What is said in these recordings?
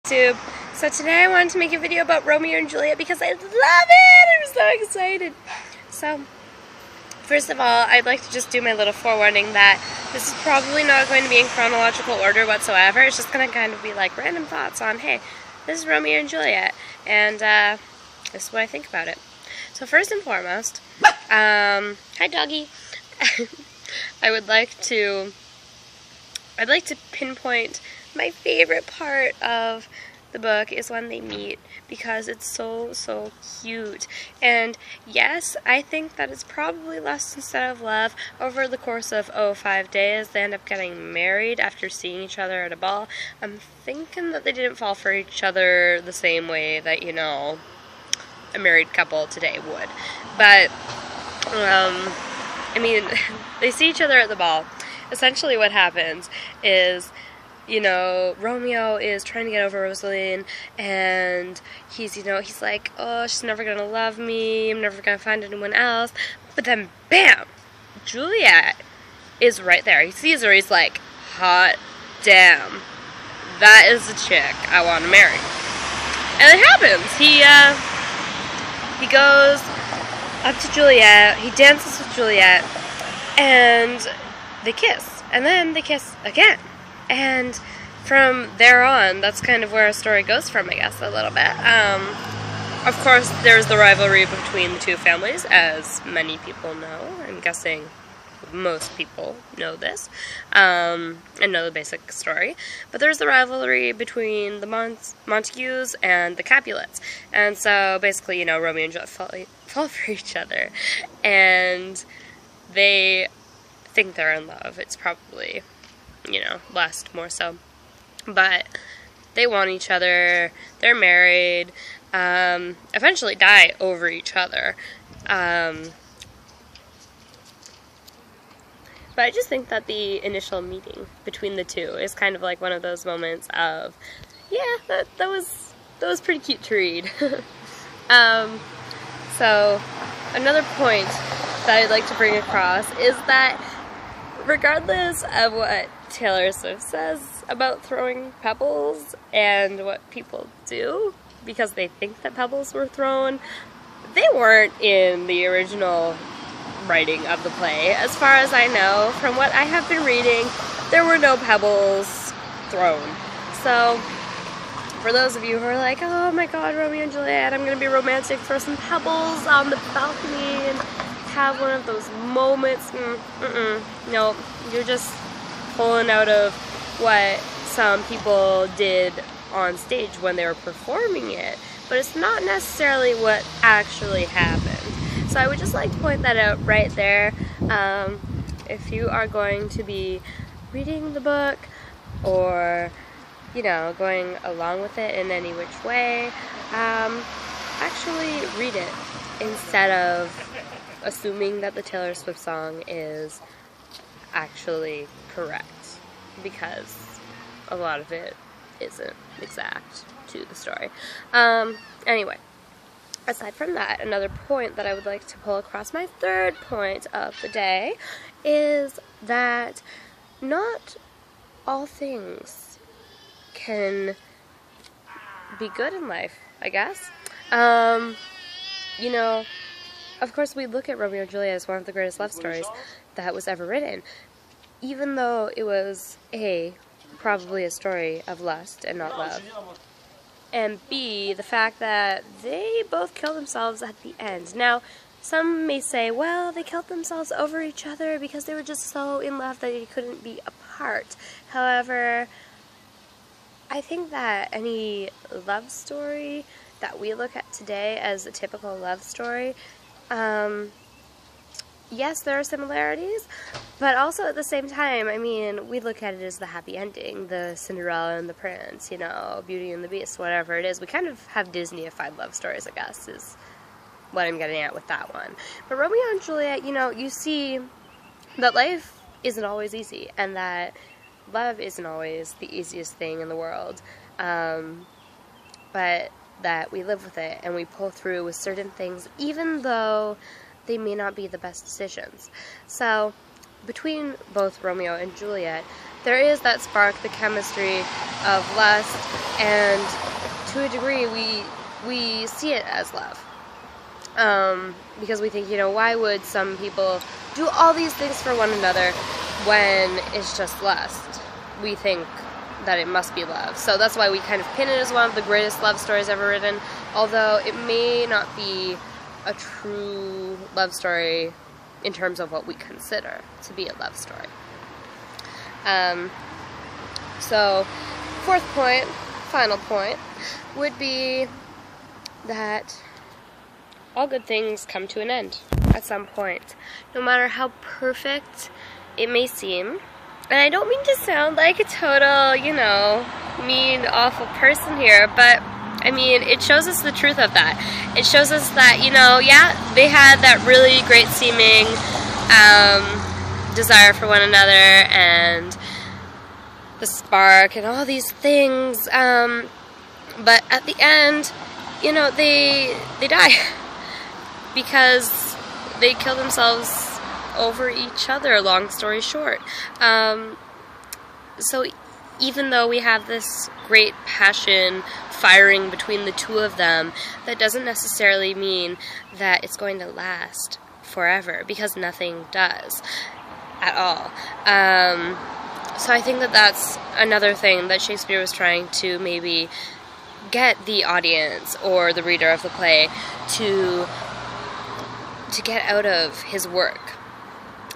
YouTube. So today I wanted to make a video about Romeo and Juliet because I love it! I'm so excited! So, first of all, I'd like to just do my little forewarning that this is probably not going to be in chronological order whatsoever. It's just going to kind of be like random thoughts on, hey, this is Romeo and Juliet, and this is what I think about it. So first and foremost, hi doggy! I'd like to pinpoint my favorite part of the book is when they meet, because it's so cute. And yes, I think that it's probably lust instead of love. Over the course of 5 days, they end up getting married after seeing each other at a ball. I'm thinking that they didn't fall for each other the same way that, you know, a married couple today would. But, I mean, they see each other at the ball. Essentially what happens is, you know, Romeo is trying to get over Rosaline, and he's like, oh, she's never gonna love me, I'm never gonna find anyone else. But then, bam! Juliet is right there. He sees her, he's like, hot damn. That is the chick I want to marry. And it happens. He goes up to Juliet, he dances with Juliet, and they kiss. And then they kiss again. And from there on, that's kind of where our story goes from, I guess, a little bit. Of course, there's the rivalry between the two families, as many people know. I'm guessing most people know this, and know the basic story. But there's the rivalry between the Montagues and the Capulets. And so, basically, you know, Romeo and Juliet fall for each other. And they think they're in love. It's probably, you know, lust more so. But they want each other, they're married, eventually die over each other. But I just think that the initial meeting between the two is kind of like one of those moments of, yeah, that was pretty cute to read. So another point that I'd like to bring across is that regardless of what Taylor Swift says about throwing pebbles and what people do because they think that pebbles were thrown, they weren't in the original writing of the play. As far as I know, from what I have been reading, there were no pebbles thrown. So, for those of you who are like, oh my god, Romeo and Juliet, I'm gonna be romantic, throw some pebbles on the balcony and have one of those moments, no, you're just pulling out of what some people did on stage when they were performing it, but it's not necessarily what actually happened. So I would just like to point that out right there. If you are going to be reading the book or, you know, going along with it in any which way, actually read it instead of assuming that the Taylor Swift song is actually correct, because a lot of it isn't exact to the story. Anyway, aside from that, another point that I would like to pull across, my third point of the day, is that not all things can be good in life, I guess. You know, of course, we look at Romeo and Juliet as one of the greatest love stories that was ever written, even though it was A, probably a story of lust and not love, and B, the fact that they both killed themselves at the end. Now, some may say, well, they killed themselves over each other because they were just so in love that they couldn't be apart. However, I think that any love story that we look at today as a typical love story, yes, there are similarities, but also at the same time, I mean, we look at it as the happy ending, the Cinderella and the Prince, you know, Beauty and the Beast, whatever it is. We kind of have Disney-ified love stories, I guess, is what I'm getting at with that one. But Romeo and Juliet, you know, you see that life isn't always easy, and that love isn't always the easiest thing in the world, but that we live with it and we pull through with certain things, even though they may not be the best decisions. So, between both Romeo and Juliet, there is that spark, the chemistry of lust, and to a degree we see it as love. Because we think, why would some people do all these things for one another when it's just lust? We think that it must be love. So that's why we kind of pin it as one of the greatest love stories ever written, although it may not be a true love story in terms of what we consider to be a love story. So, fourth point, final point, would be that all good things come to an end at some point, no matter how perfect it may seem. And I don't mean to sound like a total, mean, awful person here, but I mean, it shows us the truth of that. It shows us that, they had that really great seeming desire for one another and the spark and all these things, but at the end, they die because they kill themselves over each other, long story short. So even though we have this great passion firing between the two of them, that doesn't necessarily mean that it's going to last forever, because nothing does at all. So I think that that's another thing that Shakespeare was trying to maybe get the audience or the reader of the play to get out of his work.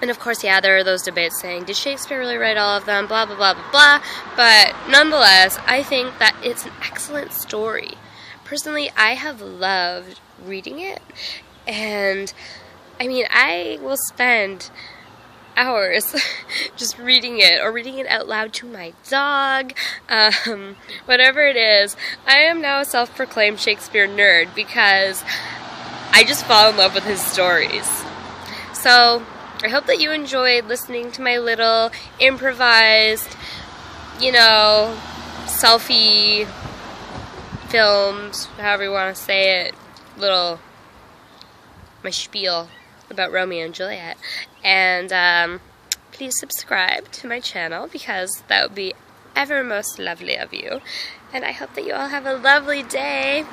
And of course, there are those debates saying, did Shakespeare really write all of them, blah, blah, blah, blah, blah. But nonetheless, I think that it's an excellent story. Personally, I have loved reading it. And, I mean, I will spend hours just reading it, or reading it out loud to my dog, whatever it is. I am now a self-proclaimed Shakespeare nerd because I just fall in love with his stories. So I hope that you enjoyed listening to my little improvised, selfie filmed, however you want to say it, my spiel about Romeo and Juliet. And please subscribe to my channel, because that would be ever most lovely of you. And I hope that you all have a lovely day.